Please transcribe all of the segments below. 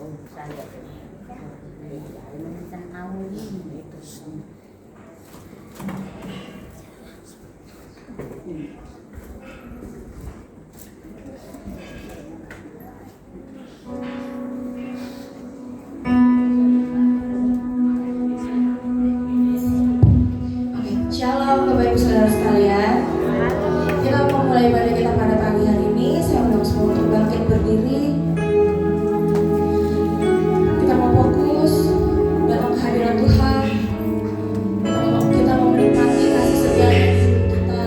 Oh, saya menemukan awal ini itu. Shalom Bapak Ibu Saudara sekalian. Kita mau mulai ibadah kita pada pagi hari ini. Saya undang semua untuk bangkit berdiri. Kita mau fokus dalam kehadiran Tuhan. Kita mau menikmati kasih setia kita.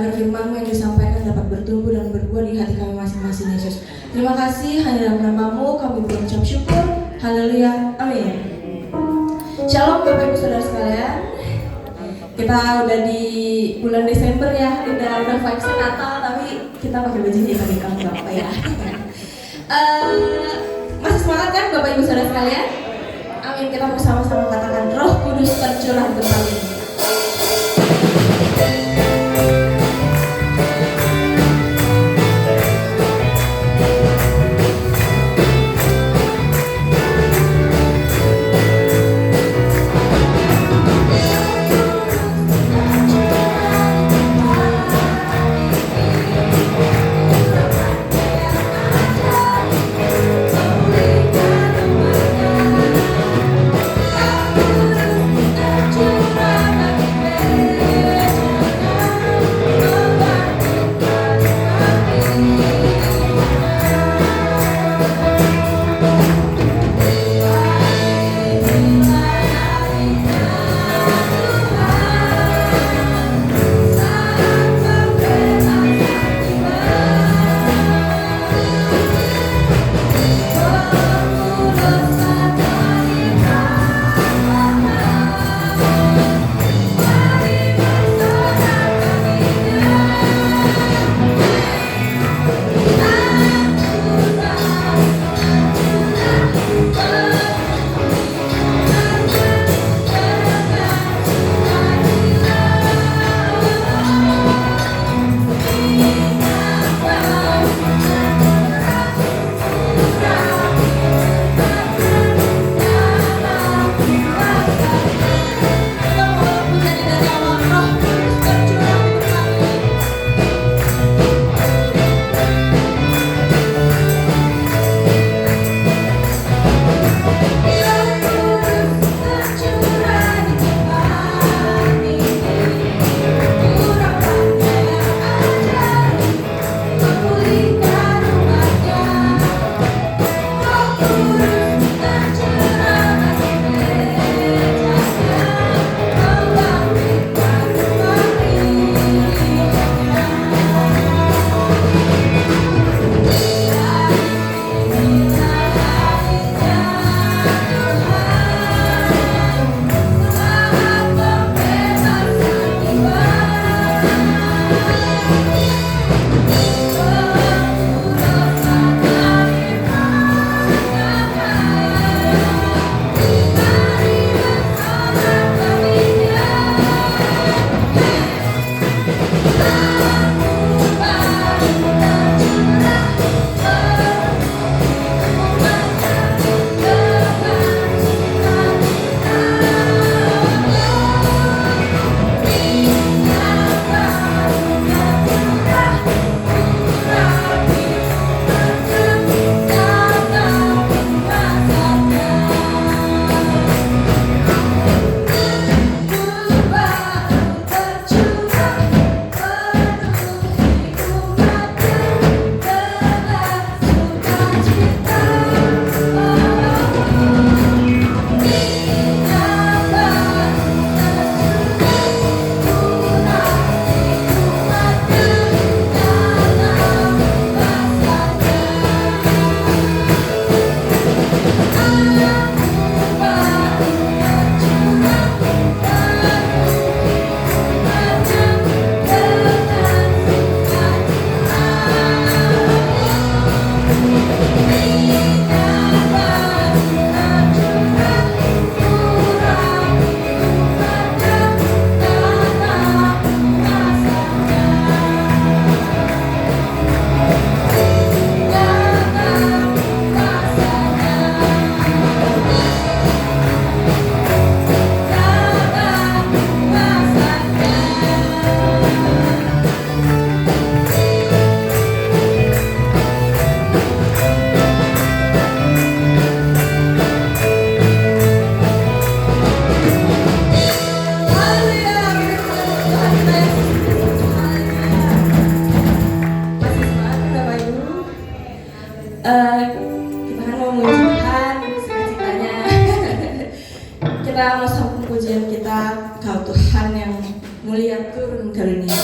agar firman-Mu yang disampaikan dapat bertumbuh dan berbuah di hati kami masing-masing, Yesus. Terima kasih, hanya dalam nama-Mu kami berucap syukur. Haleluya, amin. Shalom Bapak Ibu Saudara sekalian. Kita udah di bulan Desember ya, udah vibes Natal, tapi kita pakai bajunya tadi kamu gak apa ya. Masih semangat kan Bapak Ibu Saudara sekalian? Amin, kita mau sama-sama katakan Roh Kudus tercurah tempat ini. Kita mau memuji Tuhan, sukacitanya. Kita mau sambung pujian kita, Kau Tuhan yang mulia turun karunia.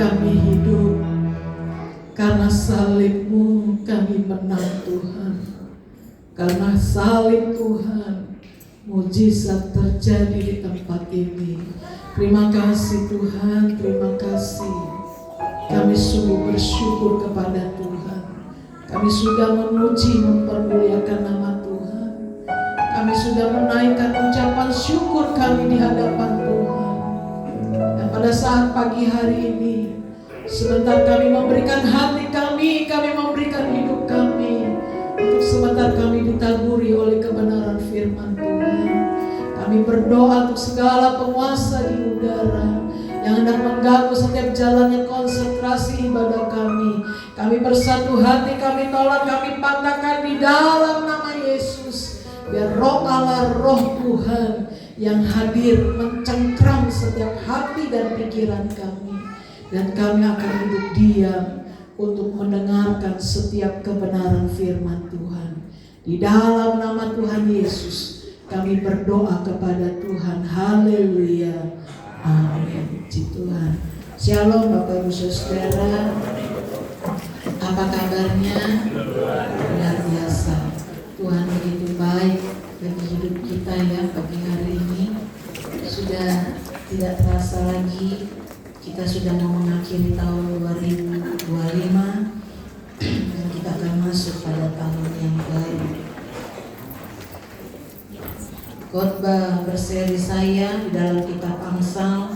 kami hidup. Karena salib-Mu kami menang Tuhan. Karena salib Tuhan, mujizat terjadi di tempat ini. Terima kasih Tuhan, terima kasih. Kami sungguh bersyukur kepada Tuhan. Kami sudah memuji, mempermuliakan nama Tuhan. Kami sudah menaikkan ucapan syukur kami di hadapan Tuhan. Dan pada saat pagi hari ini, sebentar kami memberikan hati kami memberikan hidup kami. Untuk sebentar kami ditaburi oleh kebenaran firman Tuhan. Kami berdoa untuk segala penguasa di udara yang hendak mengganggu setiap jalannya konsentrasi ibadah kami. Kami bersatu hati, kami tolak, kami patahkan di dalam nama Yesus. Biar roh Allah, roh Tuhan yang hadir mencengkram setiap hati dan pikiran kami. Dan kami akan duduk diam untuk mendengarkan setiap kebenaran firman Tuhan. Di dalam nama Tuhan Yesus kami berdoa kepada Tuhan. Haleluya. Amin. Puji Tuhan. Shalom Bapak Ibu Saudara. Apa kabarnya? Luar biasa. Tuhan begitu baik bagi hidup kita ya pagi hari ini. Sudah tidak terasa lagi kita sudah mau mengakhiri tahun 2025 dan kita akan masuk pada tahun yang baru. Khotbah berseri saya di dalam kitab Amsal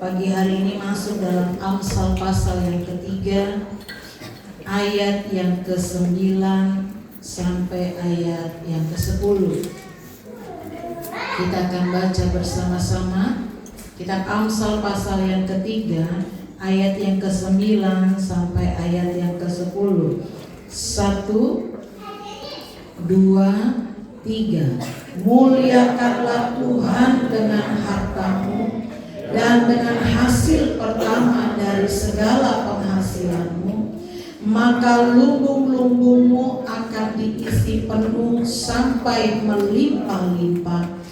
pagi hari ini masuk dalam Amsal pasal yang ketiga, ayat yang ke-9 sampai ayat yang ke-10. Kita akan baca bersama-sama kitab Amsal pasal yang ketiga, ayat yang ke-9 sampai ayat yang ke-10. 1, 2, 3. Muliakanlah Tuhan dengan hartamu dan dengan hasil pertama dari segala penghasilanmu, maka lumbung-lumbungmu akan diisi penuh sampai melimpah-limpah,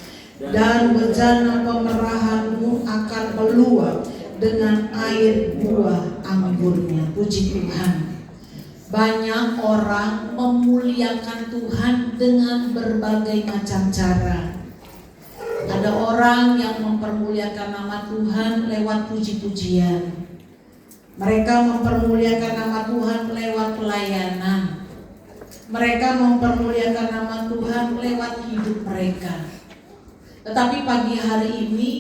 dan bejana pemerahanmu akan meluap dengan air buah anggurnya. Puji Tuhan. Banyak orang memuliakan Tuhan dengan berbagai macam cara. Ada orang yang mempermuliakan nama Tuhan lewat puji-pujian. Mereka mempermuliakan nama Tuhan lewat pelayanan. Mereka mempermuliakan nama Tuhan lewat hidup mereka. Tetapi pagi hari ini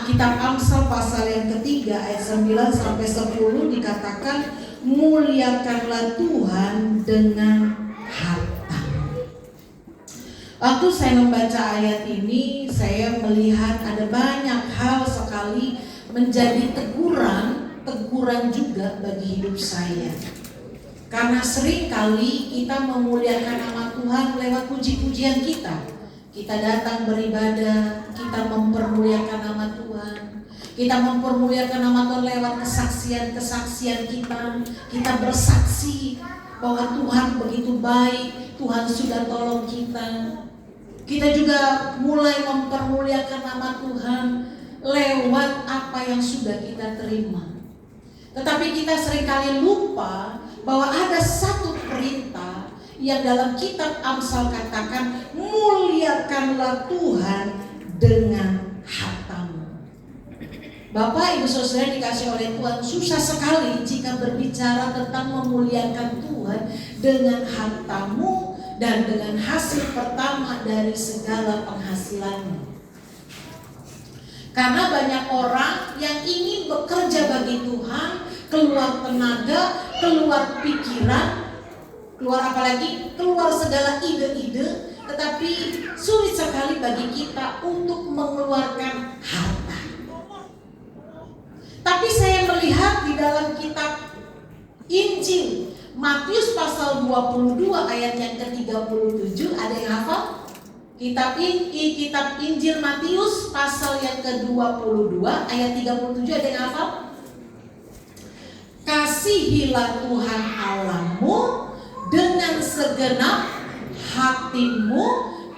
kitab Amsal pasal yang ketiga ayat 9 sampai 10 dikatakan, muliakanlah Tuhan dengan harta. Waktu saya membaca ayat ini, saya melihat ada banyak hal sekali menjadi teguran juga bagi hidup saya. Karena seringkali kita memuliakan nama Tuhan lewat puji-pujian kita. Kita datang beribadah, kita mempermuliakan nama Tuhan. Kita mempermuliakan nama Tuhan lewat kesaksian-kesaksian kita. Kita bersaksi bahwa Tuhan begitu baik, Tuhan sudah tolong kita. Kita juga mulai mempermuliakan nama Tuhan lewat apa yang sudah kita terima. Tetapi kita seringkali lupa bahwa ada satu perintah yang dalam kitab Amsal katakan, muliakanlah Tuhan dengan hartamu. Bapak Ibu Saudara dikasih oleh Tuhan, susah sekali jika berbicara tentang memuliakan Tuhan dengan hartamu dan dengan hasil pertama dari segala penghasilanmu. Karena banyak orang yang ingin bekerja bagi Tuhan, keluar tenaga, keluar pikiran, keluar segala ide-ide, tetapi sulit sekali bagi kita untuk mengeluarkan harta. Tapi saya melihat di dalam kitab Injil Matius pasal 22 ayat yang ke-37, ada yang hafal? Kitab Injil Matius pasal yang ke-22 ayat 37, ada yang hafal? Kasihilah Tuhan Allahmu dengan segenap hatimu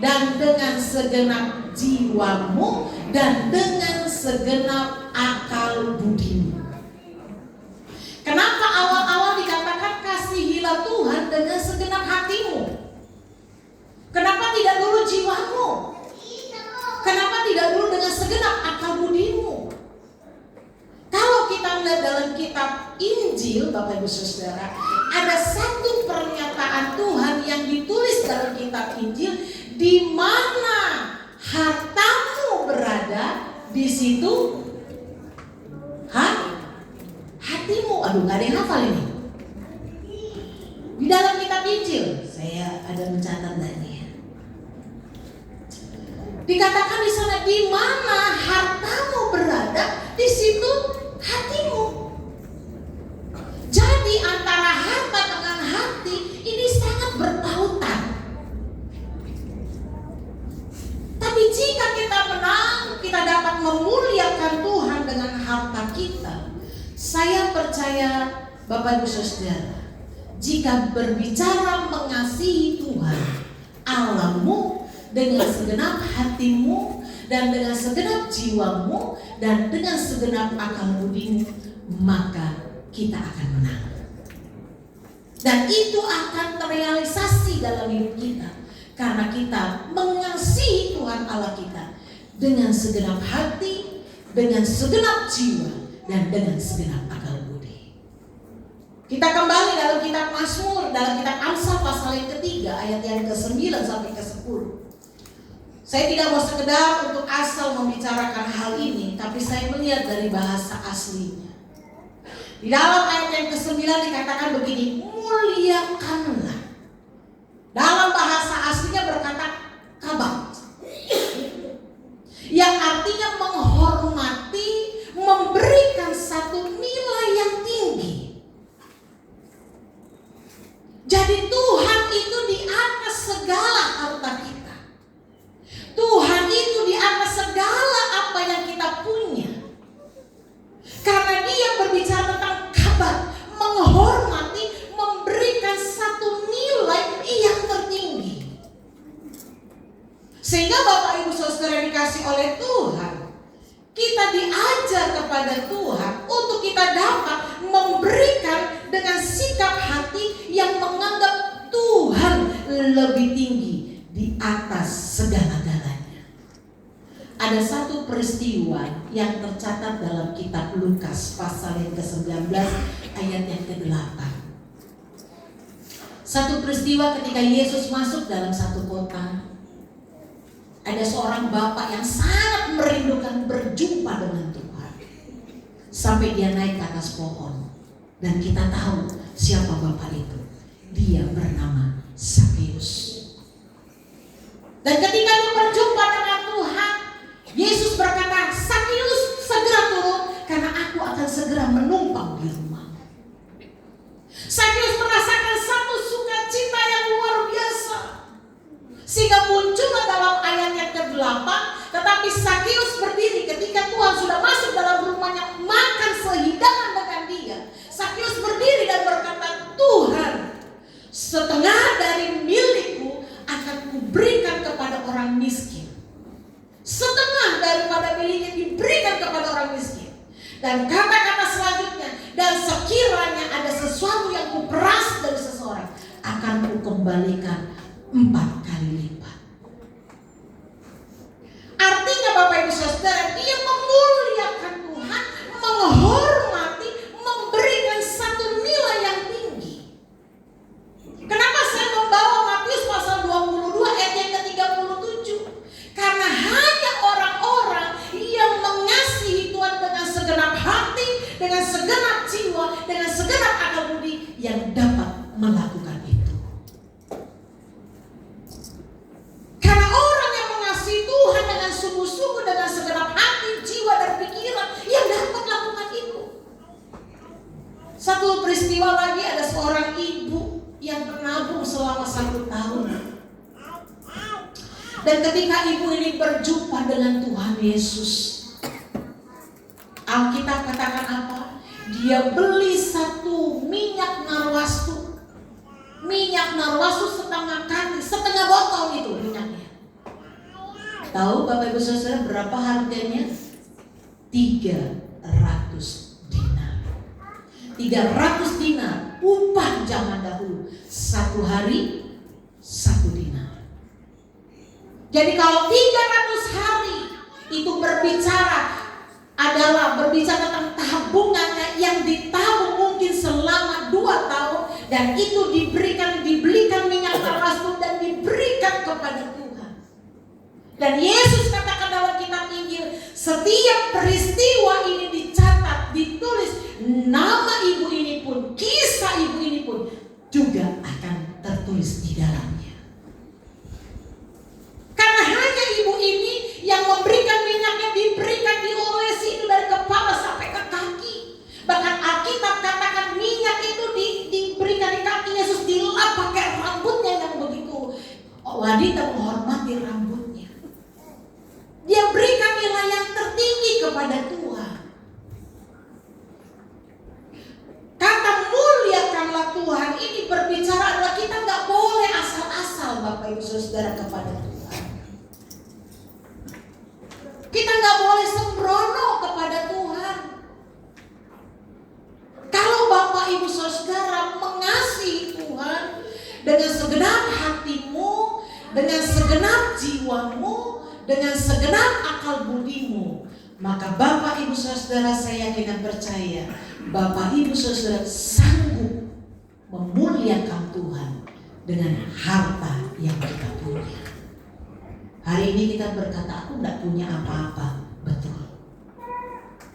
dan dengan segenap jiwamu dan dengan segenap akal budimu. kita melihat dalam kitab Injil, Bapak Ibu Saudara, ada satu pernyataan Tuhan yang ditulis dalam kitab Injil, di mana hartamu berada, di situ hatimu. Aduh, nggak ada yang hafal ini. Di dalam kitab Injil, saya ada mencatat tadi. Dikatakan di sana, di mana hartamu berada, di situ hatimu. Jadi antara harta dengan hati ini sangat bertautan. Tapi jika kita menang, kita dapat memuliakan Tuhan dengan harta kita. Saya percaya Bapak Ibu Saudara, jika berbicara mengasihi Tuhan Allahmu dengan segenap hatimu dan dengan segenap jiwamu dan dengan segenap akal budimu, maka kita akan menang. Dan itu akan terrealisasi dalam hidup kita karena kita mengasihi Tuhan Allah kita dengan segenap hati, dengan segenap jiwa, dan dengan segenap akal budi. Kita kembali dalam kitab Mazmur, dalam kitab Amsal pasal yang ketiga, ayat yang ke-9 sampai ke-10. Saya tidak mau sekedar untuk asal membicarakan hal ini, tapi saya melihat dari bahasa aslinya. Di dalam ayat yang ke-9 dikatakan begini, muliakanlah. Dalam bahasa aslinya berkata kabat, yang artinya menghormati, memberikan satu nilai yang tinggi. Jadi Tuhan itu di atas segala harta kita. Tuhan itu di atas segala apa yang kita punya. Karena Dia berbicara tentang kabar, menghormati, memberikan satu nilai yang tertinggi. Sehingga Bapak Ibu Saudara dikasih oleh Tuhan, kita diajar kepada Tuhan untuk kita dapat memberikan dengan sikap hati yang menganggap Tuhan lebih tinggi di atas segala-galanya. Ada satu peristiwa yang tercatat dalam kitab Lukas pasal yang ke-19 ayat yang ke-8. Satu peristiwa ketika Yesus masuk dalam satu kota. Ada seorang bapak yang sangat merindukan berjumpa dengan Tuhan. Sampai dia naik ke atas pohon. Dan kita tahu siapa bapak itu. Dia bernama Zakheus. Dan ketika dia berjumpa dengan Tuhan, Yesus berkata, Zakheus segera turun karena aku akan segera menumpang di rumah. Zakheus merasakan satu sukacita yang luar biasa. Sehingga muncullah dalam ayat yang ke-8, tetapi Zakheus berdiri ketika Tuhan sudah masuk dalam rumahnya, makan sehidangan dengan dia. Zakheus berdiri dan berkata, Tuhan, setengah dari milikku akan kuberikan kepada orang miskin. Setengah daripada miliknya diberikan kepada orang miskin. Dan kata-kata selanjutnya, dan sekiranya ada sesuatu yang kuperas dari seseorang, akan kukembalikan 4 kali lipat. Artinya Bapak Ibu Saudara, dia memuliakan Tuhan, menghormati, memberikan satu nilai yang tinggi. Kenapa saya membawa Matius pasal 22 ayat yang ke-37? Karena hanya orang-orang yang mengasihi Tuhan dengan segenap hati, dengan segenap jiwa, dengan segenap akal budi yang dapat melakukan itu. Karena orang yang mengasihi Tuhan dengan sungguh-sungguh, dengan segenap hati, jiwa, dan pikiran yang dapat lakukan itu. Satu peristiwa lagi, ada seorang ibu yang menabung selama 1 tahun. Dan ketika ibu ini berjumpa dengan Tuhan Yesus, Alkitab katakan apa? Dia beli satu minyak narwastu. Minyak narwastu setengah botol itu minyaknya. Tahu Bapak Ibu Saudara berapa harganya? 300 dinar. 300 dinar upah zaman dahulu. 1 hari 1 dinar. Jadi kalau 300 hari itu berbicara tentang tabungannya Dan itu dibelikan minyak termasuk dan diberikan kepada Tuhan. Dan Yesus katakan dalam kitab Injil, setiap peristiwa ini dicatat, ditulis, nama ibu ini pun, kisah ibu ini pun juga akan tertulis di dalamnya. Karena hanya ibu ini yang memberikan minyaknya, diberikan, diolesi dari kepala sampai ke kaki. Bahkan Alkitab katakan minyak itu diberikan di kaki Yesus, dilap pakai rambutnya yang begitu. Wanita menghormati rambutnya. Dia berikan nilai yang tertinggi kepada Tuhan. Kata muliakanlah Tuhan ini berbicara adalah kita nggak boleh asal-asal Bapak Ibu Saudara kepada Tuhan. Kita nggak boleh sembrono kepada Tuhan. Kalau Bapak Ibu Saudara mengasihi Tuhan dengan segenap hatimu, dengan segenap jiwamu, dengan segenap akal budimu, maka Bapak Ibu Saudara, saya yakin dan percaya Bapak Ibu Saudara sanggup memuliakan Tuhan dengan harta yang kita punya. Hari ini kita berkata, aku tidak punya apa-apa, betul.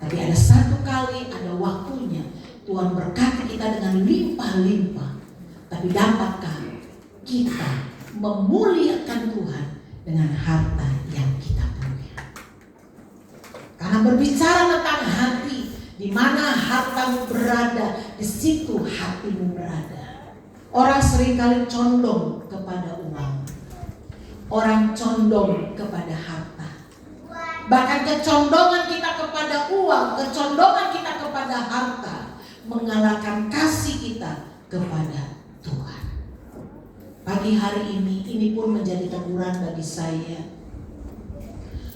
Tapi ada satu kali, ada waktunya Tuhan berkati kita dengan limpah-limpah. Tapi dapatkah kita memuliakan Tuhan dengan harta yang kita punya? Karena berbicara tentang hati, di mana hartamu berada, di situ hatimu berada. Orang seringkali condong kepada uang. Orang condong kepada harta. Bahkan kecondongan kita kepada uang, kecondongan kita kepada harta mengalahkan kasih kita kepada Tuhan. Pagi hari ini pun menjadi teguran bagi saya,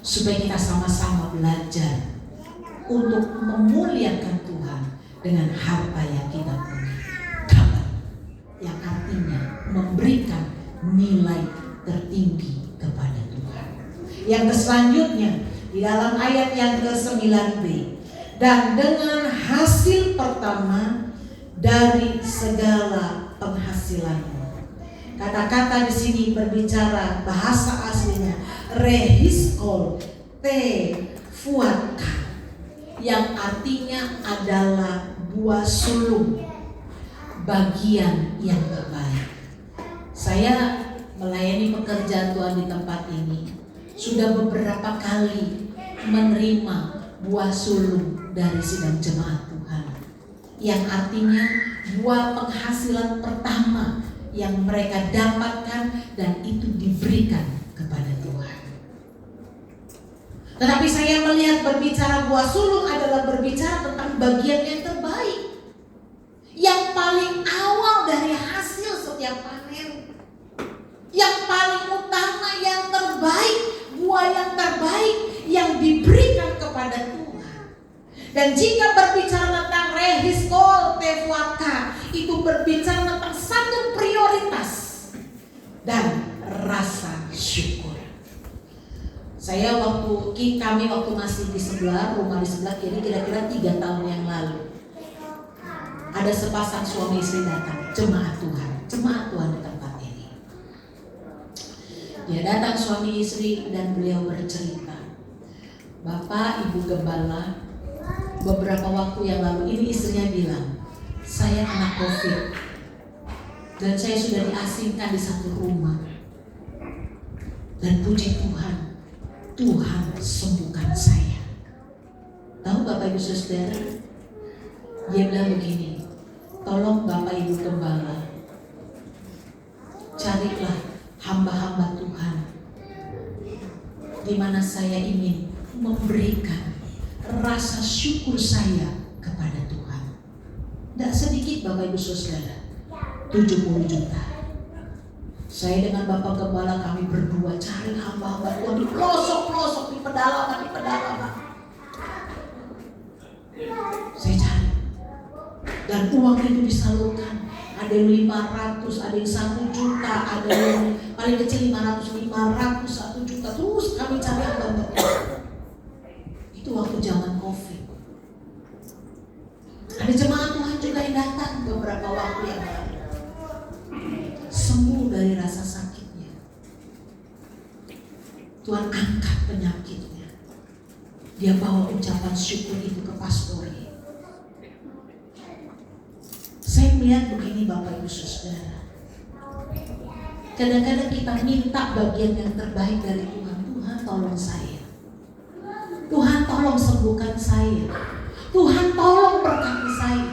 supaya kita sama-sama belajar untuk memuliakan Tuhan dengan harta yang kita punya. Kabar yang artinya memberikan nilai tertinggi kepada Tuhan. Yang selanjutnya di dalam ayat yang ke-9b, dan dengan hasil pertama dari segala penghasilanmu. Kata-kata di sini berbicara bahasa aslinya rehiskol tefuaka, yang artinya adalah buah sulung, bagian yang terbaik. Saya melayani pekerjaan Tuhan di tempat ini sudah beberapa kali menerima buah sulung dari sidang jemaat Tuhan, yang artinya buah penghasilan pertama yang mereka dapatkan dan itu diberikan kepada Tuhan. Tetapi saya melihat berbicara buah sulung adalah berbicara tentang bagian yang terbaik, yang paling awal dari hasil setiap panen, yang paling utama, yang terbaik, buah yang terbaik yang diberikan kepada Tuhan. Dan jika berbicara tentang rehiskol tefuaka, itu berbicara tentang satu prioritas dan rasa syukur. Kami waktu masih di sebelah, rumah di sebelah kiri, kira-kira 3 tahun yang lalu, ada sepasang suami istri datang, jemaat Tuhan di tempat ini. Dia datang suami istri dan beliau bercerita, Bapak Ibu Gembala, beberapa waktu yang lalu ini istrinya bilang, saya kena COVID dan saya sudah diasingkan di satu rumah. Dan puji Tuhan, Tuhan sembuhkan saya. Tahu Bapak Ibu Saudara, dia bilang begini, tolong Bapak Ibu Gembala, carilah hamba-hamba Tuhan di mana saya ingin memberikan rasa syukur saya kepada Tuhan. Tidak sedikit Bapak Ibu Saudara, 70 juta. Saya dengan Bapak Gembala, kami berdua cari hamba-hamba Tuhan di pelosok-pelosok, di pedalaman. Saya cari. Dan uang itu disalurkan. Ada yang 500, ada yang 1 juta, ada yang paling kecil 500, 1 juta. Terus kami cari hamba-hamba Tuhan. Itu waktu zaman COVID. Ada jemaat Tuhan juga yang datang beberapa waktu yang lalu. dari rasa sakitnya. Tuhan angkat penyakitnya. Dia bawa ucapan syukur itu ke pastori. Saya melihat begini Bapak Ibu Saudara. Kadang-kadang kita minta bagian yang terbaik dari Tuhan. Tuhan tolong saya. Tuhan tolong sembuhkan saya. Tuhan tolong berkati saya.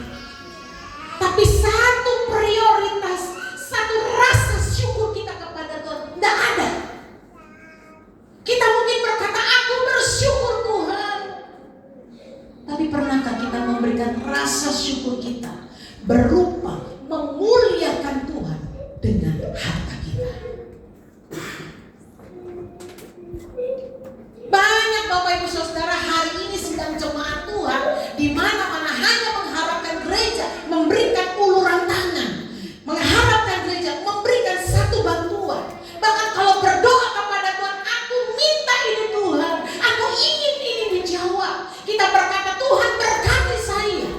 Tapi satu prioritas, satu rasa syukur kita kepada Tuhan tidak ada. Kita mungkin berkata, aku bersyukur Tuhan. Tapi pernahkah kita memberikan rasa syukur kita berupa memuliakan Tuhan dengan harta kita? Banyak Bapak Ibu Saudara hari ini sedang jemaat Tuhan di mana-mana hanya mengharapkan gereja memberikan uluran tangan, mengharapkan gereja memberikan satu bantuan. Bahkan kalau berdoa kepada Tuhan, aku minta ini Tuhan, aku ingin ini dijawab. Kita berkata, Tuhan berkati saya.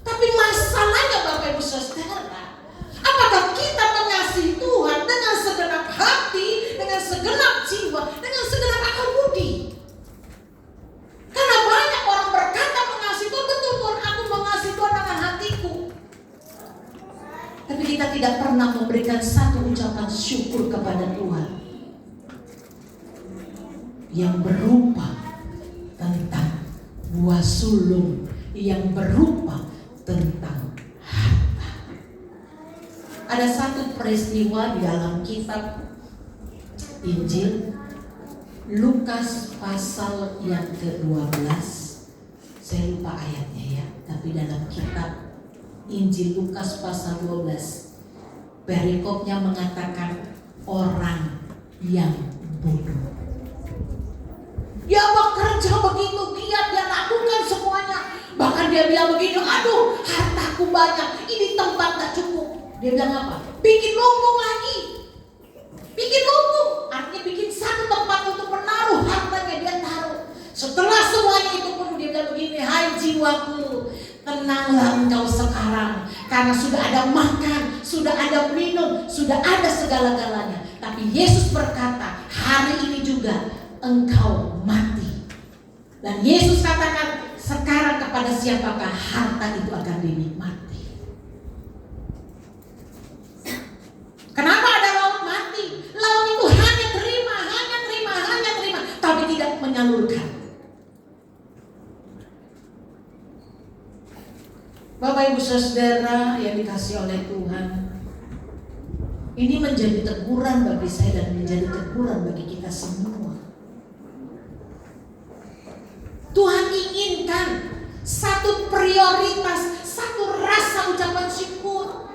Tapi masalahnya Bapak Ibu Saudara, apakah kita mengasihi Tuhan dengan segenap hati, dengan segenap jiwa, dengan segenap akal budi? Karena banyak orang berkata mengasihi Tuhan, betul Tuhan, aku mengasihi Tuhan dengan hatiku. Tapi kita tidak pernah memberikan satu ucapan syukur kepada Tuhan yang berupa tentang buah sulung, yang berupa tentang harta. Ada satu peristiwa di dalam kitab Injil Lukas pasal yang ke-12. Saya lupa ayatnya ya, tapi dalam kitab Injil Lukas pasal 12 perikopnya mengatakan orang yang bodoh. Dia bekerja begitu giat, dia lakukan semuanya. Bahkan dia bilang begini, aduh hartaku banyak, ini tempat gak cukup. Dia bilang apa? Bikin lumbung lagi. Bikin lumbung, artinya bikin satu tempat untuk menaruh hartanya, dia taruh. Setelah semuanya itu pun dia bilang begini, hai jiwaku, tenanglah engkau sekarang, karena sudah ada makan, sudah ada minum, sudah ada segala-galanya. Tapi Yesus berkata, hari ini juga engkau mati. Dan Yesus katakan, sekarang kepada siapakah harta itu akan dinikmati. Kenapa ada laut mati? Laut itu hanya terima, tapi tidak menyalurkan. Bapak Ibu Saudara yang dikasihi oleh Tuhan, ini menjadi teguran bagi saya dan menjadi teguran bagi kita semua. Tuhan inginkan satu prioritas, satu rasa ucapan syukur.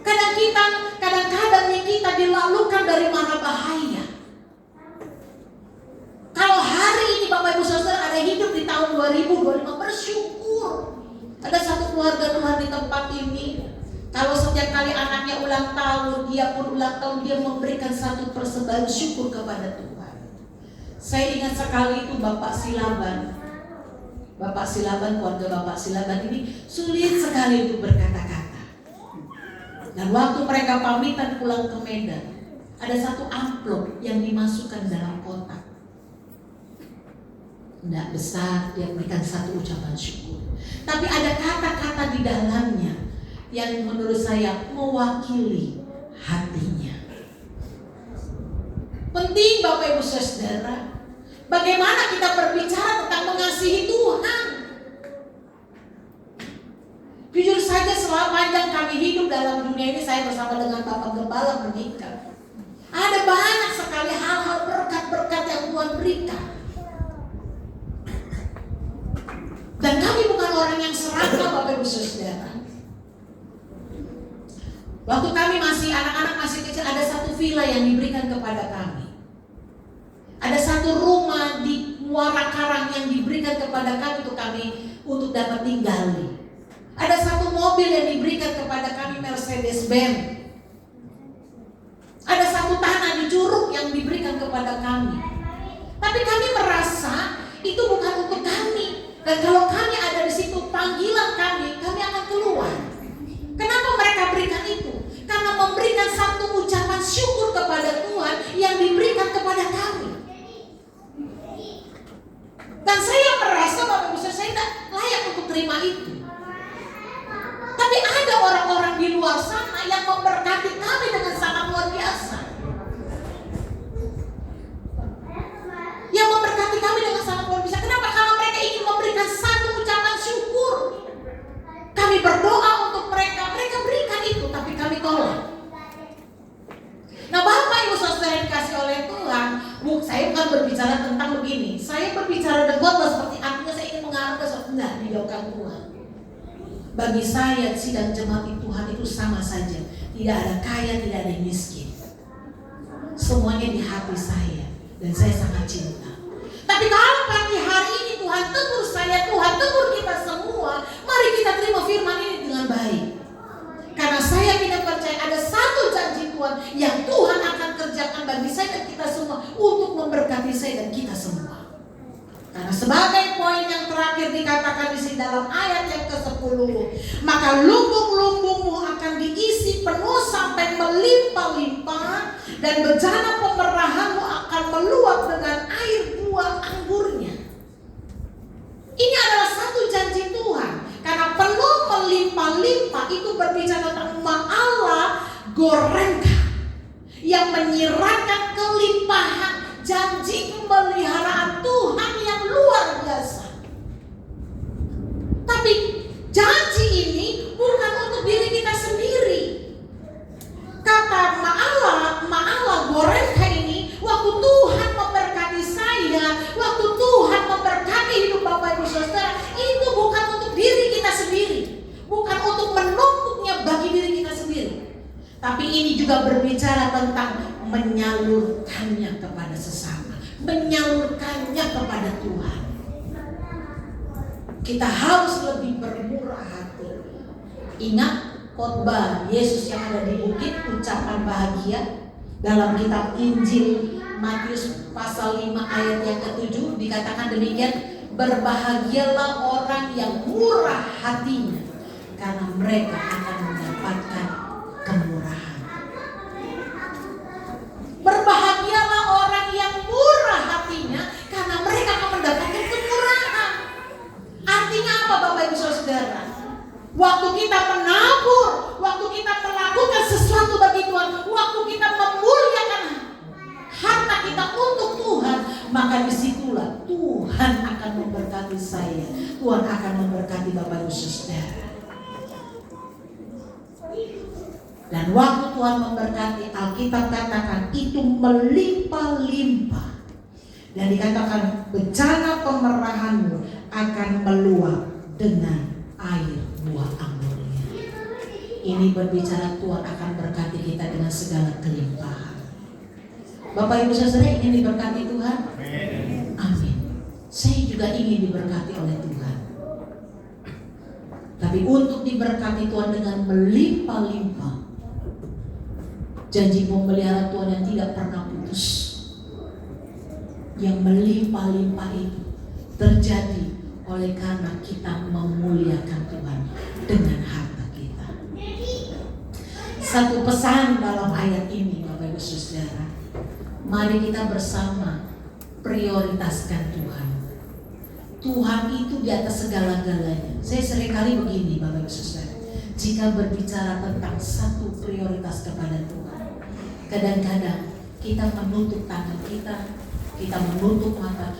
Kadang-kadang kita dilalukan dari mara bahaya. Kalau hari ini Bapak Ibu Saudara ada hidup di tahun 2025, bersyukur. Ada satu keluarga Tuhan di tempat ini. Kalau setiap kali anaknya ulang tahun, dia pun ulang tahun, dia memberikan satu persembahan syukur kepada Tuhan. Saya ingat sekali itu Bapak Silaban. Bapak Silaban, keluarga Bapak Silaban ini sulit sekali untuk berkata-kata. Dan waktu mereka pamitan pulang ke Medan, ada satu amplop yang dimasukkan dalam kotak. Tidak besar, dia berikan satu ucapan syukur. Tapi ada kata-kata di dalamnya yang menurut saya mewakili hatinya. Penting Bapak Ibu Saudara, bagaimana kita berbicara tentang mengasihi Tuhan. Jujur saja selama panjang kami hidup dalam dunia ini, saya bersama dengan Bapak Gembala menikah. Ada banyak sekali hal-hal berkat-berkat yang Tuhan berikan. Dan kami bukan orang yang serakah Bapak Ibu Saudara. Waktu kami masih anak-anak masih kecil, ada satu villa yang diberikan kepada kami. Ada satu rumah di Muara Karang yang diberikan kepada kami untuk dapat tinggali. Ada satu mobil yang diberikan kepada kami, Mercedes-Benz. Ada satu tanah di Curug yang diberikan kepada kami. Tapi kami merasa itu bukan untuk kami. Dan kalau kami ada di situ, panggilan kami akan keluar. Kenapa mereka berikan itu? Karena memberikan satu ucapan syukur kepada Tuhan yang diberikan kepada kami. Dan saya merasa Bapak Ibu saya tidak layak untuk terima itu. Tapi ada orang-orang di luar sana yang memberkati kami dengan sangat luar biasa. Yang memberkati kami dengan sangat luar biasa. Kenapa? Karena mereka ingin memberikan satu ucapan syukur. Kami berdoa untuk mereka, mereka berikan itu, tapi kami tolak. Nah, Bapak Ibu Saudara yang dikasih oleh Tuhan, saya bukan berbicara tentang begini. Saya berbicara dengan khotbah seperti artinya saya ingin mengarah ke sesuatu, enggak, dijauhkan Tuhan. Bagi saya sidang jemaat Tuhan itu sama saja. Tidak ada kaya, tidak ada yang miskin. Semuanya di hati saya. Dan saya sangat cinta. Tapi kalau pagi hari ini Tuhan tegur saya, Tuhan tegur kita semua, mari kita terima firman ini dengan baik. Karena saya tidak percaya ada satu janji Tuhan yang Tuhan akan kerjakan bagi saya dan kita semua untuk memberkati saya dan kita semua. Karena sebagai poin yang terakhir dikatakan di sini dalam ayat yang ke-10, maka lumbung-lumbungmu akan diisi penuh sampai melimpah-limpah dan bejana pemerahanmu akan meluap dengan air buah anggurnya. Ini adalah satu janji Tuhan. Karena penuh melimpah-limpah itu berbicara tentang ma'ala gorengka yang menyiratkan kelimpahan janji pemeliharaan Tuhan yang luar biasa. Tapi janji ini bukan untuk diri kita sendiri. Kata ma'ala gorengka ini, waktu Tuhan memberkati saya, waktu Tuhan memberkati hidup Bapak Ibu Saudara, itu bukan untuk diri kita sendiri, bukan untuk menumpuknya bagi diri kita sendiri. Tapi ini juga berbicara tentang menyalurkannya kepada sesama, menyalurkannya kepada Tuhan. Kita harus lebih bermurah hati. Ingat khotbah Yesus yang ada di bukit, ucapan bahagia dalam kitab Injil Matius pasal 5 ayat yang ke-7 dikatakan demikian, berbahagialah orang yang murah hatinya karena mereka akan mendapatkan kemurahan. Berbahagialah orang yang murah hatinya karena mereka akan mendapatkan kemurahan. Artinya apa Bapak Ibu Saudara? Waktu kita menabur, waktu kita melakukan sesuatu bagi Tuhan, waktu kita memuliakan harta kita untuk Tuhan, maka disitulah Tuhan akan memberkati saya, Tuhan akan memberkati Bapak Ibu Saudara. Dan waktu Tuhan memberkati, Alkitab katakan itu melimpah-limpah. Dan dikatakan bejana pemerahanmu akan meluap dengan air buah anggurnya. Ini berbicara Tuhan akan berkati kita dengan segala kelimpahan. Bapak Ibu Saudara ingin diberkati Tuhan? Amin. Saya juga ingin diberkati oleh Tuhan. Tapi untuk diberkati Tuhan dengan melimpah-limpah, janji pemelihara Tuhan yang tidak pernah putus, yang melimpah-limpah itu terjadi oleh karena kita memuliakan Tuhan dengan harta kita. Satu pesan dalam ayat ini Bapak Ibu Saudara, mari kita bersama prioritaskan Tuhan. Tuhan itu di atas segala-galanya. Saya seringkali begini Bapak Ibu Saudara, jika berbicara tentang satu prioritas kepada Tuhan, kadang-kadang kita menutup tangan kita, kita menutup mata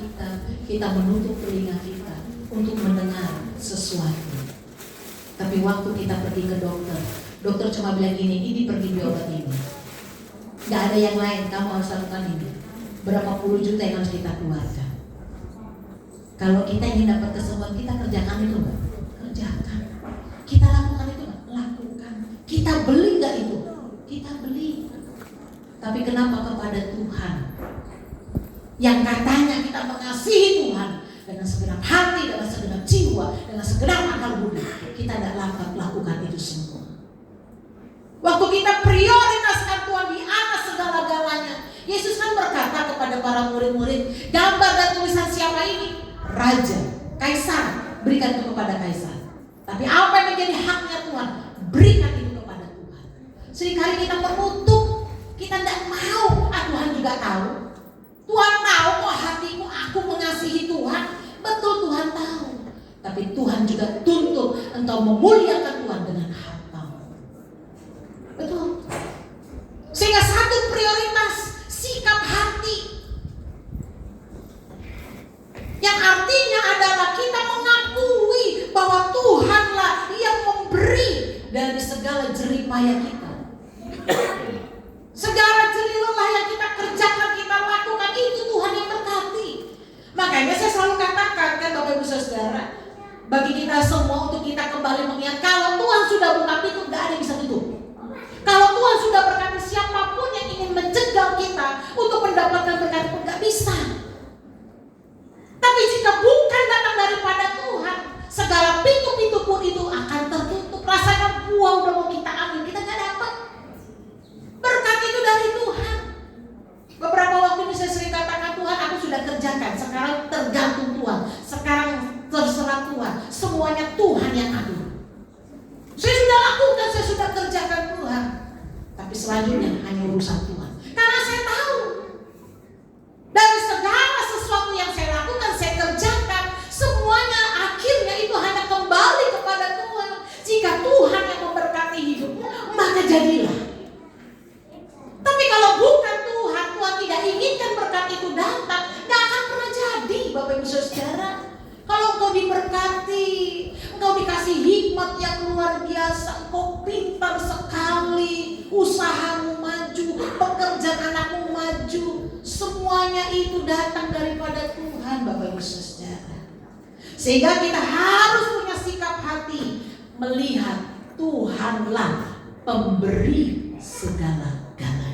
kita menutup telinga kita untuk mendengar sesuatu. Tapi waktu kita pergi ke dokter cuma bilang ini pergi obat ini. Gak ada yang lain, kamu harus lakukan ini. Berapa puluh juta yang harus kita keluarkan. Kalau kita ingin dapat kesembuhan, kita kerjakan itu enggak? Kerjakan. Kita lakukan itu enggak? Lakukan. Kita beli enggak itu? Kita beli. Tapi kenapa kepada Tuhan yang katanya kita mengasihi Tuhan dengan segenap hati, dengan segenap jiwa, dengan segenap akal budi, kita tidak dapat lakukan itu semua. Waktu kita prioritaskan Tuhan di atas segala-galanya, Yesus kan berkata kepada para murid-murid, gambar dan tulisan siapa ini? Raja, Kaisar, berikan itu kepada Kaisar. Tapi apa yang menjadi haknya Tuhan, berikan itu kepada Tuhan. Seringkali kita menutup, kita tidak mau. Tuhan juga tahu. Tuhan tahu kok hatimu, aku mengasihi Tuhan. Betul, Tuhan tahu. Tapi Tuhan juga tuntut engkau memuliakan Tuhan dengan hartamu. Betul. Sehingga satu prioritas, sikap hati. Yang artinya adalah kita mengakui bahwa Tuhanlah yang memberi dari segala jerih payah kita. Segala jerih lelah yang kita kerjakan, kita lakukan, itu Tuhan yang berkati. Makanya saya selalu katakan kan Bapak Ibu Saudara, bagi kita semua untuk kita kembali mengingat, kalau Tuhan sudah buka pintu, gak ada yang bisa tutup. Kalau Tuhan sudah berkati, siapapun yang ingin menjegal kita untuk mendapatkan berkat pun gak bisa. Tapi jika bukan datang daripada Tuhan, segala pintu-pintu pun itu akan tertutup. Rasanya buah udah mau kita ambil, kita gak dapat. Berkat itu dari Tuhan. Beberapa waktu ini saya sering katakan, Tuhan aku sudah kerjakan, sekarang tergantung Tuhan, sekarang terserah Tuhan, semuanya Tuhan yang atur. Saya sudah lakukan, saya sudah kerjakan Tuhan, tapi selanjutnya hanya urusan Tuhan. Karena saya tahu dari segala sesuatu yang saya lakukan, saya kerjakan, semuanya akhirnya itu hanya kembali kepada Tuhan. Jika Tuhan yang memberkati hidupmu, maka jadilah. Tapi kalau bukan Tuhan, Tuhan tidak inginkan berkat itu datang, gak akan pernah jadi, Bapak Ibu Saudara. Kalau engkau diberkati, engkau dikasih hikmat yang luar biasa, engkau pintar sekali, usahamu maju, pekerjaan anakmu maju, semuanya itu datang daripada Tuhan, Bapak Ibu Saudara. Sehingga kita harus punya sikap hati melihat Tuhanlah pemberi segala-galanya.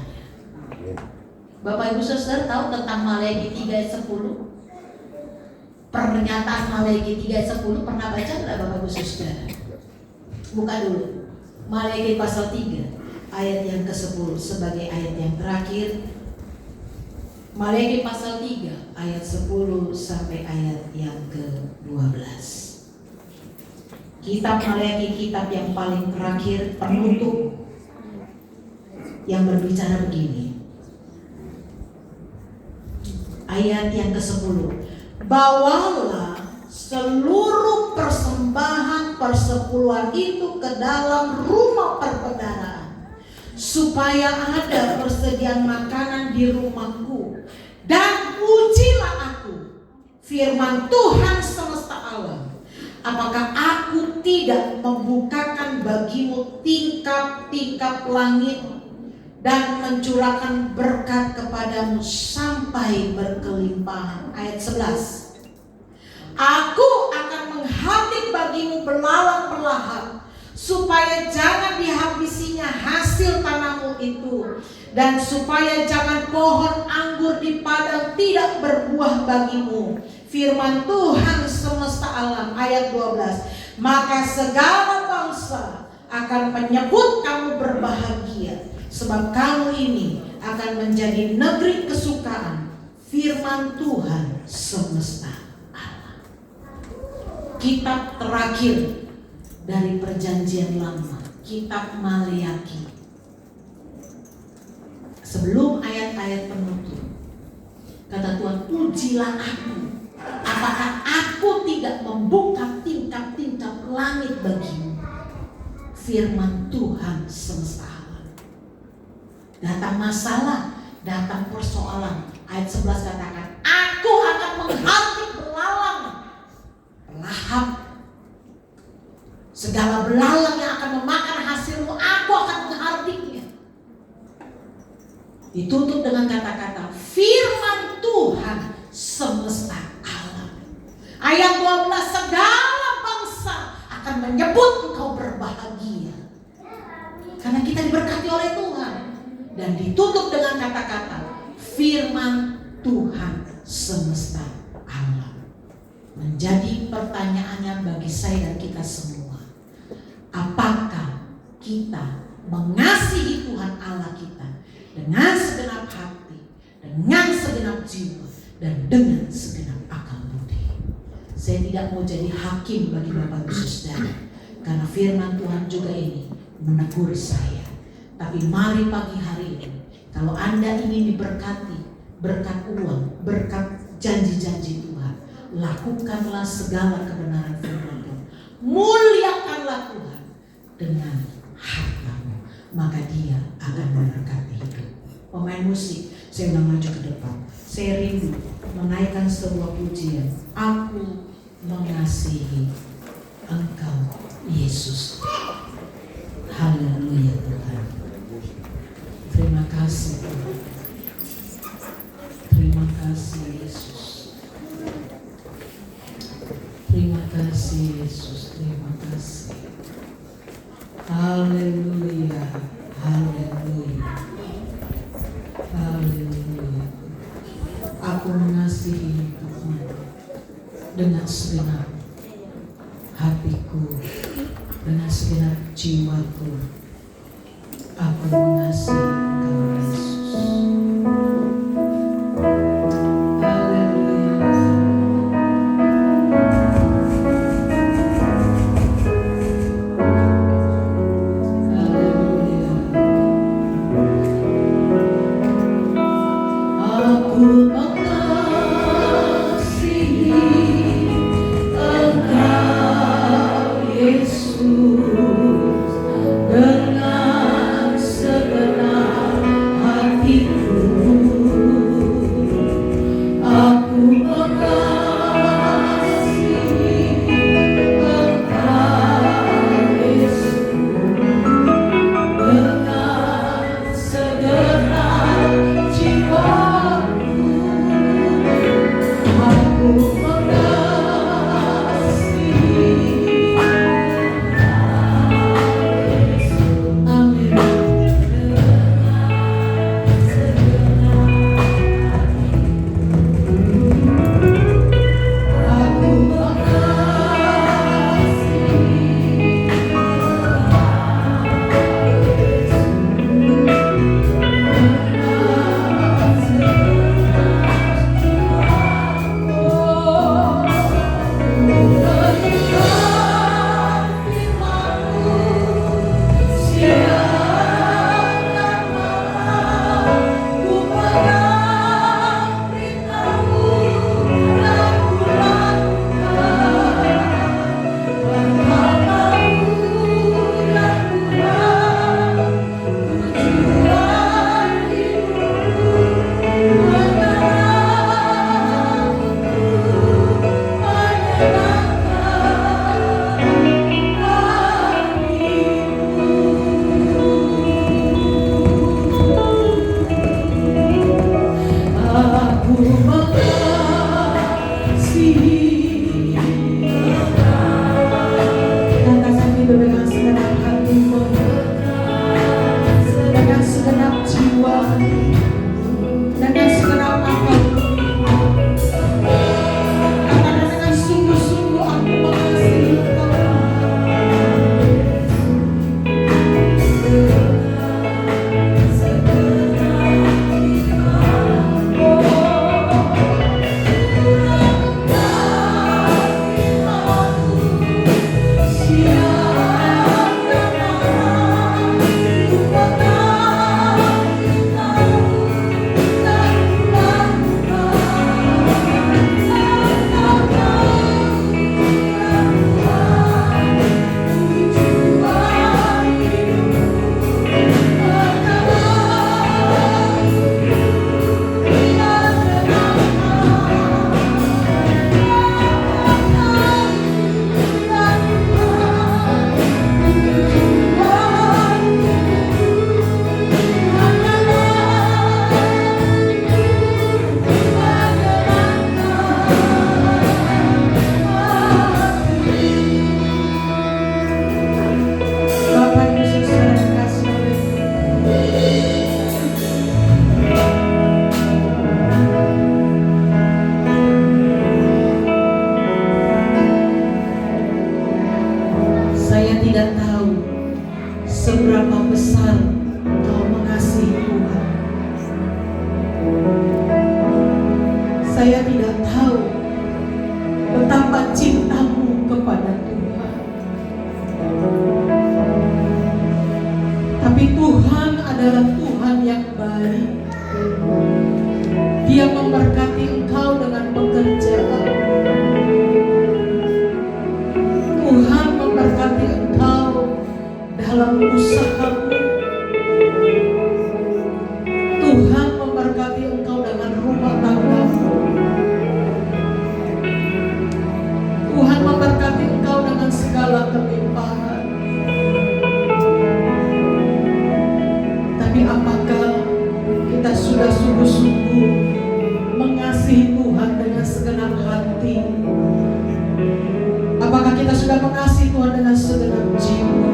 Bapak Ibu Saudara tahu tentang Maleakhi 3 ayat 10? Pernyataan Maleakhi 3 ayat 10 pernah baca enggak Bapak Ibu Saudara? Buka dulu. Maleakhi pasal 3 ayat yang ke-10 sebagai ayat yang terakhir. Maleakhi pasal 3 ayat 10 sampai ayat yang ke-12. Kitab Maleakhi, kitab yang paling terakhir, penutup, yang berbicara begini. Ayat yang ke-10. Bawalah seluruh persembahan persepuluhan itu ke dalam rumah perbendaharaan, supaya ada persediaan makanan di rumahku, dan pujilah aku, firman Tuhan semesta alam, apakah aku tidak membukakan bagimu tingkap-tingkap langit dan mencurahkan berkat kepadamu sampai berkelimpahan. Ayat 11. Aku akan menghardik bagimu belalang perlahan, supaya jangan dihabisinya hasil tanahmu itu, dan supaya jangan pohon anggur di padang tidak berbuah bagimu. Firman Tuhan semesta alam. Ayat 12. Maka segala bangsa akan menyebut kamu berbahagia, sebab kamu ini akan menjadi negeri kesukaan firman Tuhan semesta alam. Kitab terakhir dari perjanjian lama, kitab Maleakhi. Sebelum ayat-ayat penutup, kata Tuhan, pujilah aku, apakah aku tidak membuka tingkap-tingkap langit bagimu. Firman Tuhan semesta alam. Datang masalah, datang persoalan. Ayat 11 katakan, aku akan menghardik belalang pelahap. Segala belalang yang akan memakan hasilmu, aku akan menghardiknya. Ditutup dengan kata-kata firman Tuhan semesta alam. Ayat 12, segala bangsa akan menyebut engkau berbahagia, karena kita diberkati oleh Tuhan. Dan ditutup dengan kata-kata firman Tuhan semesta alam. Menjadi pertanyaannya bagi saya dan kita semua, apakah kita mengasihi Tuhan Allah kita dengan segenap hati, dengan segenap jiwa, dan dengan segenap akal budi? Saya tidak mau jadi hakim bagi Bapak Ibu Saudara, karena firman Tuhan juga ini menegur saya. Tapi mari pagi hari ini, kalau Anda ingin diberkati, berkat uang, berkat janji-janji Tuhan, lakukanlah segala kebenaran firman Tuhan. Muliakanlah Tuhan dengan hartamu, maka Dia akan memberkati hidup. Pemain musik, saya undang maju ke depan. Saya rindu menaikkan sebuah pujian. Aku mengasihi Engkau, Yesus. Haleluya Tuhan. Terima kasih Tuhan. Terima kasih Yesus. Terima kasih Yesus. Terima kasih. Haleluya. Haleluya. Haleluya. Aku mengasihi Tuhan dengan segenap hatiku, dengan segenap jiwaku. Aku mengasihi Engkau Yesus. Haleluya. Haleluya. Aku mengasihi Engkau Yesus dengan segenap hatiku. Aku mengasihi Engkau Yesus dengan segenap jiwaku. Aku mengasihi. Amin. Aku seberapa besar Engkau mengasihi Tuhan. Saya tidak tahu betapa cintamu kepada Tuhan. Tapi Tuhan adalah Tuhan yang baik. Dia memberkati engkau dengan pekerjaan. Tuhan memberkati engkau dalam usahamu. Tuhan memberkati engkau dengan rumah tanggamu. Tuhan memberkati engkau dengan segala kelimpahan. Tapi apakah kita sudah sungguh-sungguh mengasihi Tuhan dengan segenap hati? Apakah kita sudah mengasihi Tuhan dengan segenap jiwa?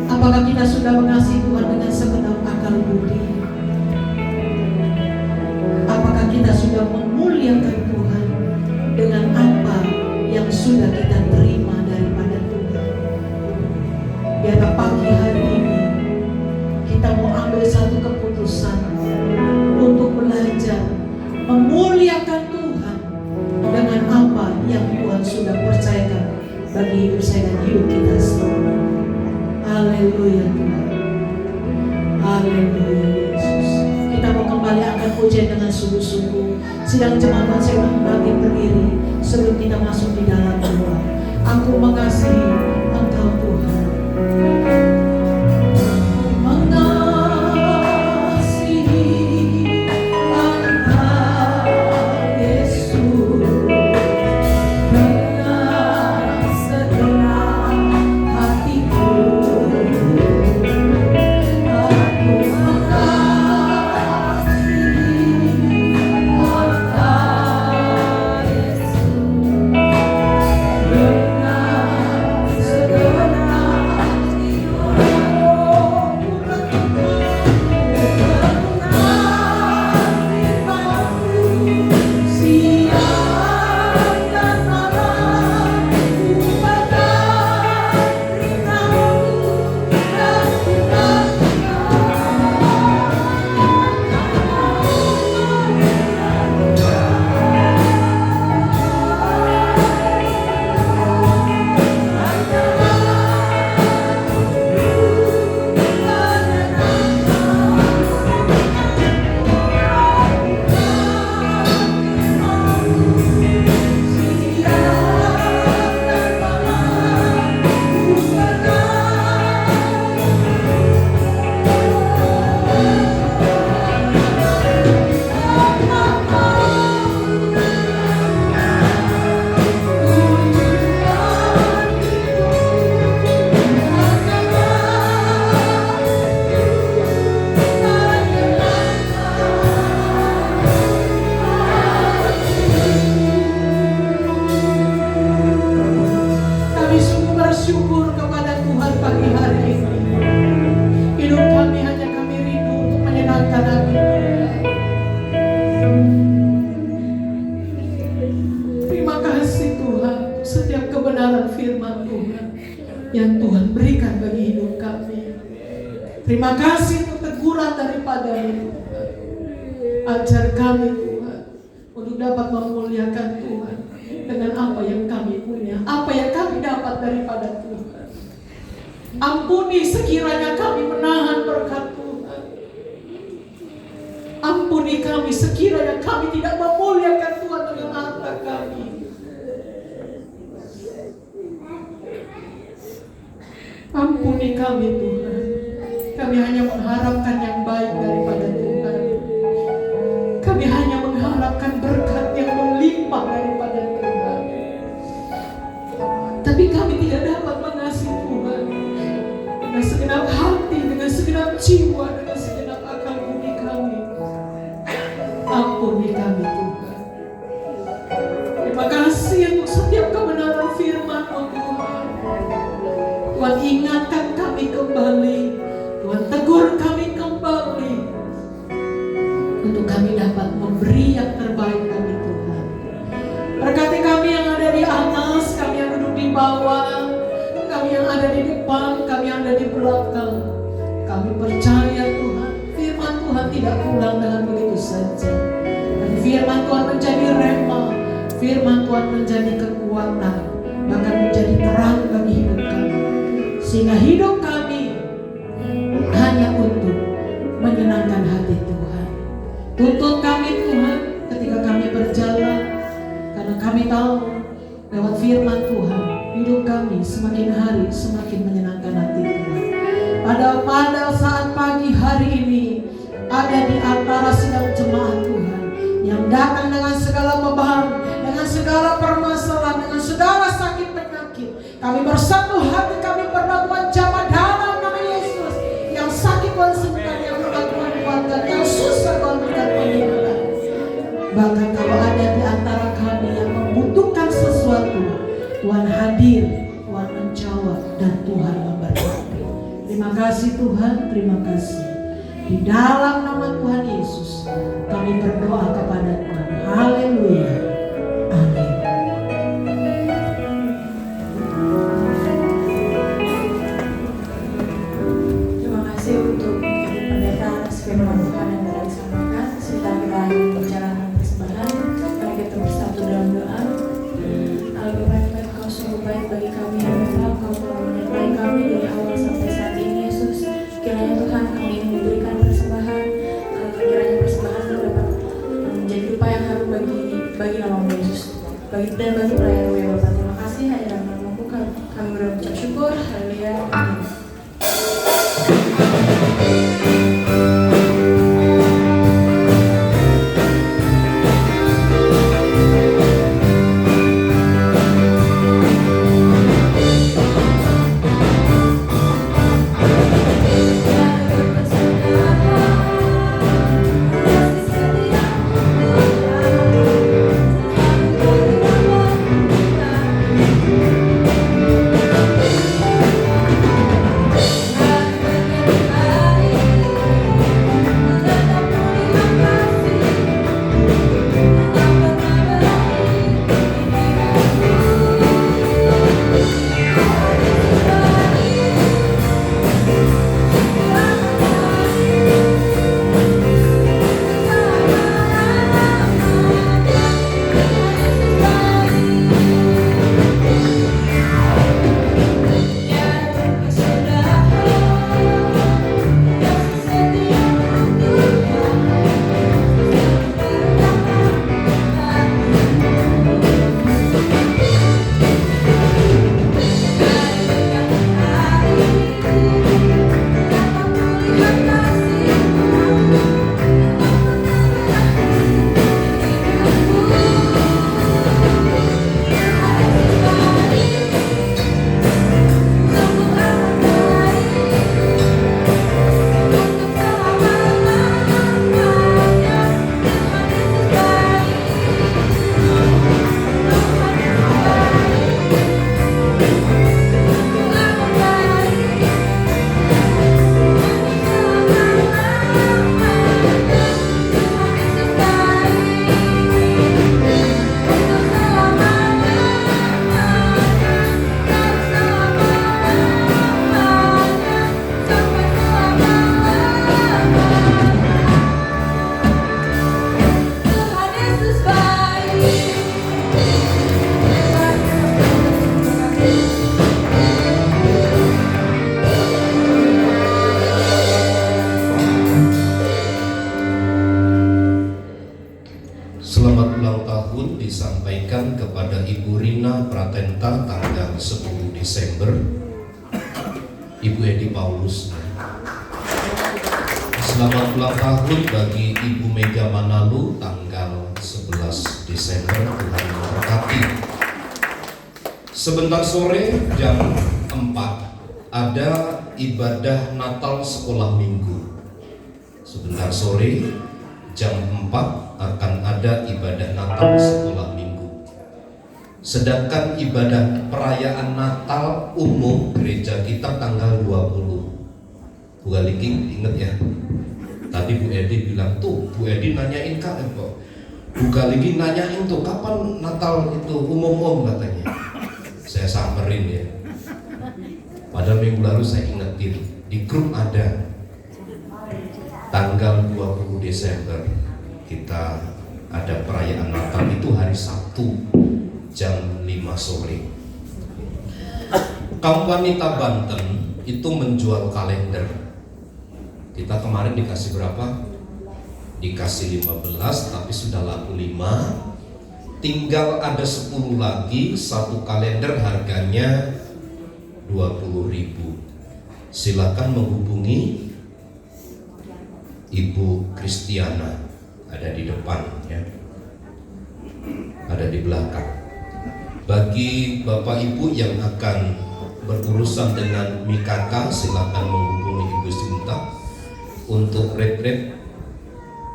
Apakah kita sudah mengasihi Tuhan dengan segenap akal budi? Apakah kita sudah memuliakan Tuhan dengan apa yang sudah kita terima daripada Tuhan? Biarlah pagi hari ini kita mau ambil satu keputusan untuk belajar memuliakan Tuhan dengan apa yang Tuhan sudah percayakan bagi hidup saya dan hidup kita semua. Haleluya Tuhan. Haleluya Yesus. Kita mau kembali akan pujian dengan sungguh-sungguh. Sidang jemaat saya kembali berdiri sebelum kita masuk di dalam doa. Aku mengasihi Engkau Tuhan. Terima kasih untuk teguran daripada-Mu. Ajar kami Tuhan untuk dapat memuliakan Tuhan dengan apa yang kami punya, apa yang kami dapat daripada Tuhan. Ampuni sekiranya kami menahan berkat Tuhan. Ampuni kami sekiranya kami tidak memuliakan Tuhan dengan harta kami. Ampuni kami Tuhan. Kami hanya mengharapkan yang baik daripada Tuhan. Kami hanya mengharapkan berkat yang melimpah daripada Tuhan. Tapi kami tidak dapat mengasihi Tuhan dengan segenap hati, dengan segenap jiwa, dengan segenap akal budi kami. Ampuni kami Tuhan. Terima kasih untuk setiap kebenaran firman-Mu Tuhan. Tuhan ingatkan kami kembali. Tuhan tegur kami kembali untuk kami dapat memberi yang terbaik bagi Tuhan. Berkati kami yang ada di atas, kami yang duduk di bawah, kami yang ada di depan, kami yang ada di belakang. Kami percaya Tuhan, firman Tuhan tidak pulang dengan begitu saja. Dan firman Tuhan menjadi rema, firman Tuhan menjadi kekuatan, bahkan menjadi terang bagi hidup kami. Sehingga hidup kami kami semakin hari semakin menyenangkan hati Tuhan. Pada saat pagi hari ini ada di antara sidang jemaat Tuhan yang datang dengan segala beban, dengan segala permasalahan, dengan segala sakit penyakit. Kami bersatu hati, kami berdoa Tuhan, jamah dalam nama Yesus. Yang sakit Tuhan sembuhkan, yang berat Tuhan kuatkan, yang susah Tuhan berikan penyembuhan. Bahkan kalau ada di antara kami yang membutuhkan sesuatu, Tuhan hadir, Tuhan menjawab, dan Tuhan memberkati. Terima kasih Tuhan, terima kasih. Di dalam nama Tuhan Yesus kami berdoa kepada Tuhan. Haleluya. Amin. Terima kasih untuk Ibu Pendeta atas firman Tuhan yang telah disampaikan. Sebentar kita akan menjalankan persembahan. Mari kita bersatu dalam doa. Allah Bapa yang baik, Kau sungguh baik bagi kami ya Bapa. Kau telah menyertai kami dari awal sampai saat ini Yesus. Kiranya Tuhan kami ingin memberikan persembahan. Kiranya persembahan itu dapat menjadi upah yang harum bagi nama Yesus, dan bagi pelayan ya Bapa. Terima kasih hanya dalam namamu kami berucap syukur. Haleluya. Amin. Selamat ulang tahun disampaikan kepada Ibu Rina Pratenta tanggal 10 Desember. Ibu Edi Paulus. Selamat ulang tahun bagi Ibu Mega Manalu tanggal 11 Desember. Tuhan memberkati. Sebentar sore jam 4 ada ibadah Natal sekolah minggu. Sebentar sore jam 4 akan ada ibadah Natal sekolah minggu. Sedangkan ibadah perayaan Natal umum gereja kita tanggal 20. Bu Galiki inget ya. Tadi Bu Edi bilang tuh, Bu Edi nanyain kak kok. Bu Galiki nanyain tuh kapan Natal itu umum katanya. Saya samperin ya. Padahal minggu lalu saya ingetin di grup ada tanggal 20 Desember kita ada perayaan Natal itu hari Sabtu jam 5 sore. Kaum wanita Banten itu menjual kalender. Kita kemarin dikasih berapa? Dikasih 15 tapi sudah laku 5. Tinggal ada 10 lagi, satu kalender harganya 20.000. Silakan menghubungi Ibu Kristiana, ada di depan ya, ada di belakang. Bagi Bapak Ibu yang akan berurusan dengan Mikaka, silakan menghubungi Ibu Sinta. Untuk retret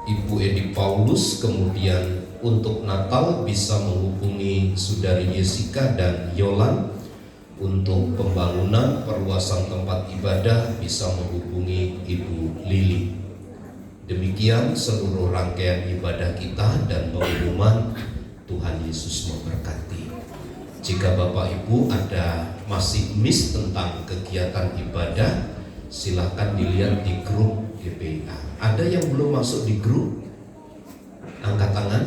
Ibu Edi Paulus, kemudian untuk Natal bisa menghubungi Saudari Jessica dan Yolan. Untuk pembangunan perluasan tempat ibadah bisa menghubungi Ibu Lili. Demikian seluruh rangkaian ibadah kita dan pengumuman. Tuhan Yesus memberkati. Jika Bapak Ibu ada masih miss tentang kegiatan ibadah, silakan dilihat di grup GPA. Ada yang belum masuk di grup? Angkat tangan.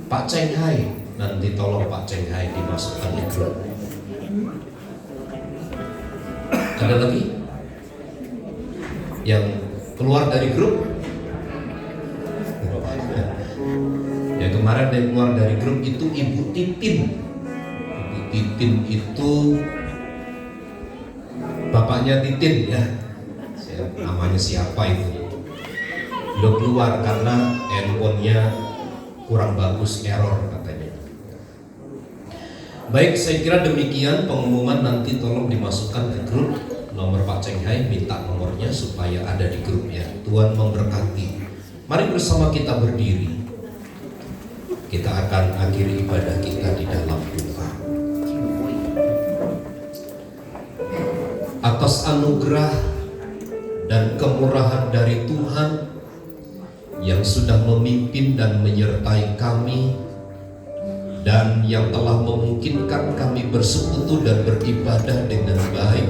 Pak Cheng Hai, nanti tolong Pak Cheng Hai dimasukkan di grup. Ada lagi yang keluar dari grup? Ya, kemarin yang keluar dari grup itu Ibu Titin. Ibu Titin itu bapaknya Titin ya. Namanya siapa itu? Udah keluar karena handphonenya kurang bagus, error katanya. Baik, saya kira demikian pengumuman. Nanti tolong dimasukkan ke grup. Nomor Pak Cheng Hai, minta nomornya supaya ada di grup ya. Tuhan memberkati. Mari bersama kita berdiri. Kita akan akhiri ibadah kita di dalam doa. Atas anugerah dan kemurahan dari Tuhan yang sudah memimpin dan menyertai kami, dan yang telah memungkinkan kami bersekutu dan beribadah dengan baik.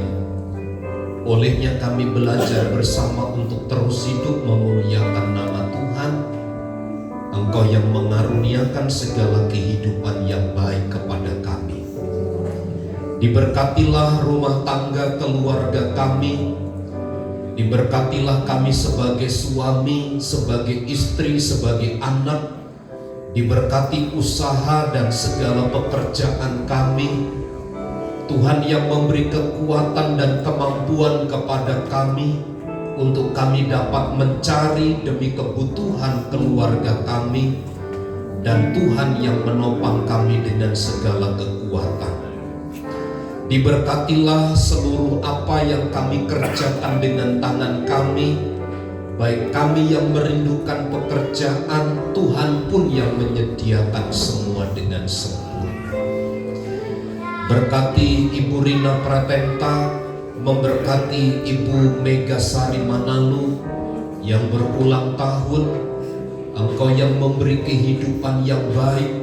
Olehnya kami belajar bersama untuk terus hidup memuliakan nama Tuhan. Engkau yang mengaruniakan segala kehidupan yang baik kepada kami. Diberkatilah rumah tangga keluarga kami. Diberkatilah kami sebagai suami, sebagai istri, sebagai anak. Diberkati usaha dan segala pekerjaan kami. Tuhan yang memberi kekuatan dan kemampuan kepada kami untuk kami dapat mencari demi kebutuhan keluarga kami, dan Tuhan yang menopang kami dengan segala kekuatan. Diberkatilah seluruh apa yang kami kerjakan dengan tangan kami, baik kami yang merindukan pekerjaan, Tuhan pun yang menyediakan semua dengan sempurna. Berkati Ibu Rina Pratenta, memberkati Ibu Megasari Manalu yang berulang tahun. Engkau yang memberi kehidupan yang baik,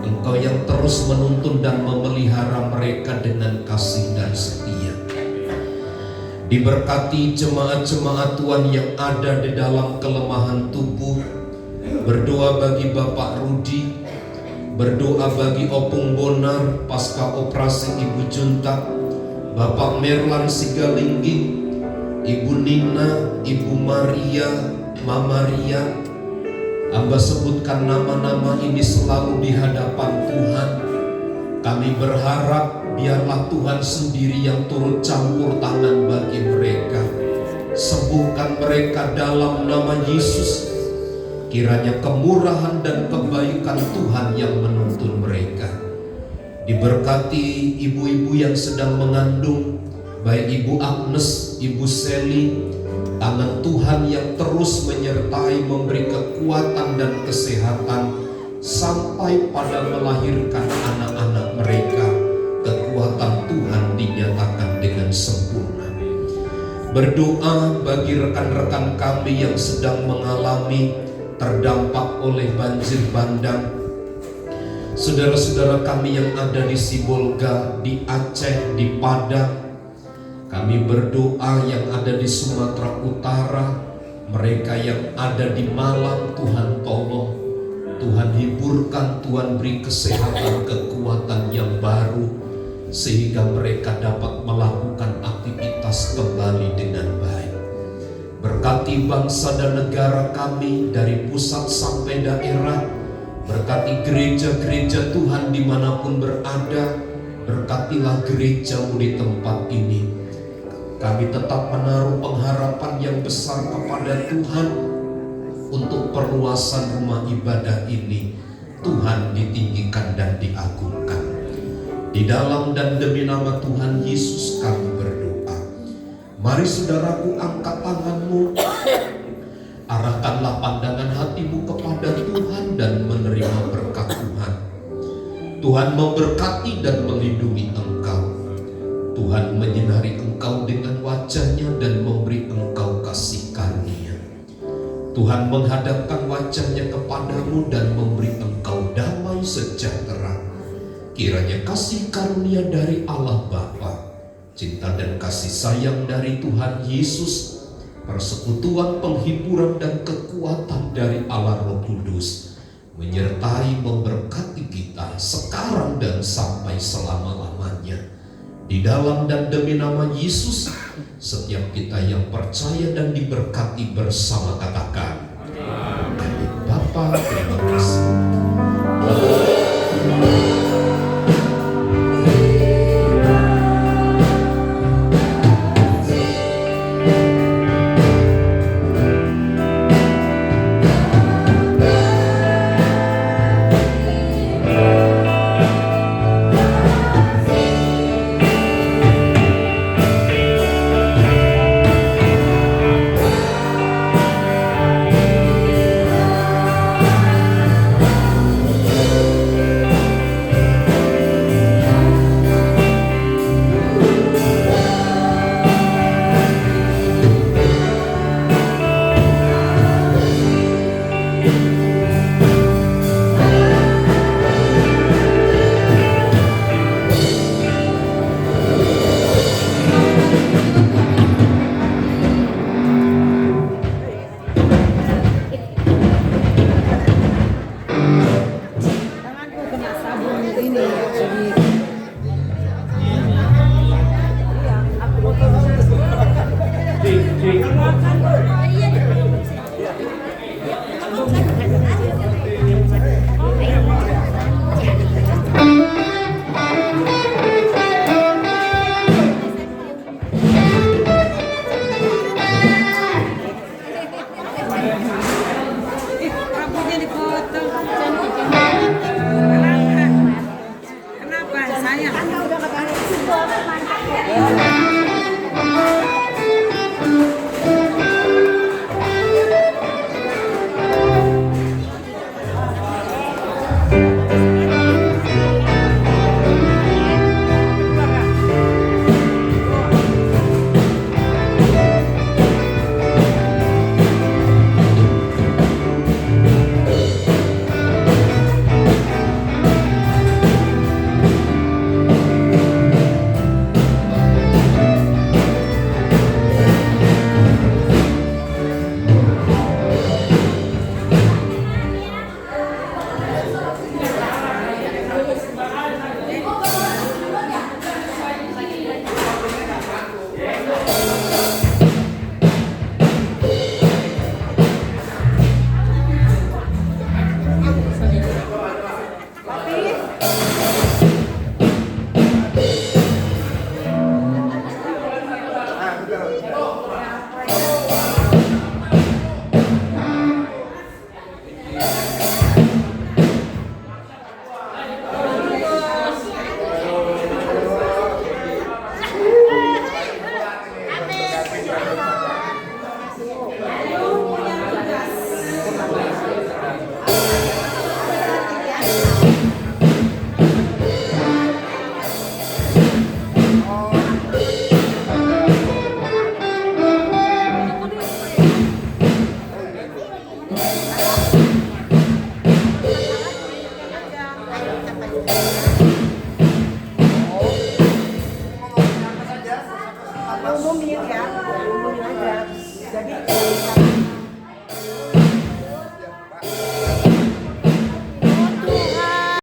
Engkau yang terus menuntun dan memelihara mereka dengan kasih dan setia. Diberkati jemaat-jemaat Tuhan yang ada di dalam kelemahan tubuh. Berdoa bagi Bapak Rudi, berdoa bagi Opung Bonar pasca operasi Ibu Junta, Bapak Merlan Sigalinggi, Ibu Nina, Ibu Maria, Mama Ria. Hamba sebutkan nama-nama ini selalu di hadapan Tuhan. Kami berharap biarlah Tuhan sendiri yang turut campur tangan bagi mereka. Sembuhkan mereka dalam nama Yesus. Kiranya kemurahan dan kebaikan Tuhan yang menuntun mereka. Diberkati ibu-ibu yang sedang mengandung, baik Ibu Agnes, Ibu Seli. Tangan Tuhan yang terus menyertai, memberi kekuatan dan kesehatan sampai pada melahirkan anak-anak mereka. Kekuatan Tuhan dinyatakan dengan sempurna. Berdoa bagi rekan-rekan kami yang sedang mengalami terdampak oleh banjir bandang. Saudara-saudara kami yang ada di Sibolga, di Aceh, di Padang. Kami berdoa yang ada di Sumatera Utara, mereka yang ada di Malang, Tuhan tolong, Tuhan hiburkan, Tuhan beri kesehatan, kekuatan yang baru, sehingga mereka dapat melakukan aktivitas kembali dengan baik. Berkati bangsa dan negara kami dari pusat sampai daerah. Berkati gereja-gereja Tuhan dimanapun berada, Berkatilah gereja-Mu di tempat ini. Kami tetap menaruh pengharapan yang besar kepada Tuhan untuk perluasan rumah ibadah ini. Tuhan ditinggikan dan diagungkan. Di dalam dan demi nama Tuhan Yesus kami berdoa. Mari saudaraku, angkat tanganmu, arahkanlah pandangan hatimu kepada Tuhan dan menerima berkat Tuhan. Tuhan memberkati dan melindungi engkau. Tuhan menyinari engkau dengan wajah-Nya dan memberi engkau kasih karunia. Tuhan menghadapkan wajah-Nya kepadamu dan memberi engkau damai sejahtera. Kiranya kasih karunia dari Allah Bapa, cinta dan kasih sayang dari Tuhan Yesus, persekutuan, penghiburan dan kekuatan dari Allah Roh Kudus menyertai memberkati kita sekarang dan sampai selama-lamanya. Di dalam dan demi nama Yesus, setiap kita yang percaya dan diberkati bersama katakan amin. Bapa, terima kasih. Umumin ya, umumin aja. Jadi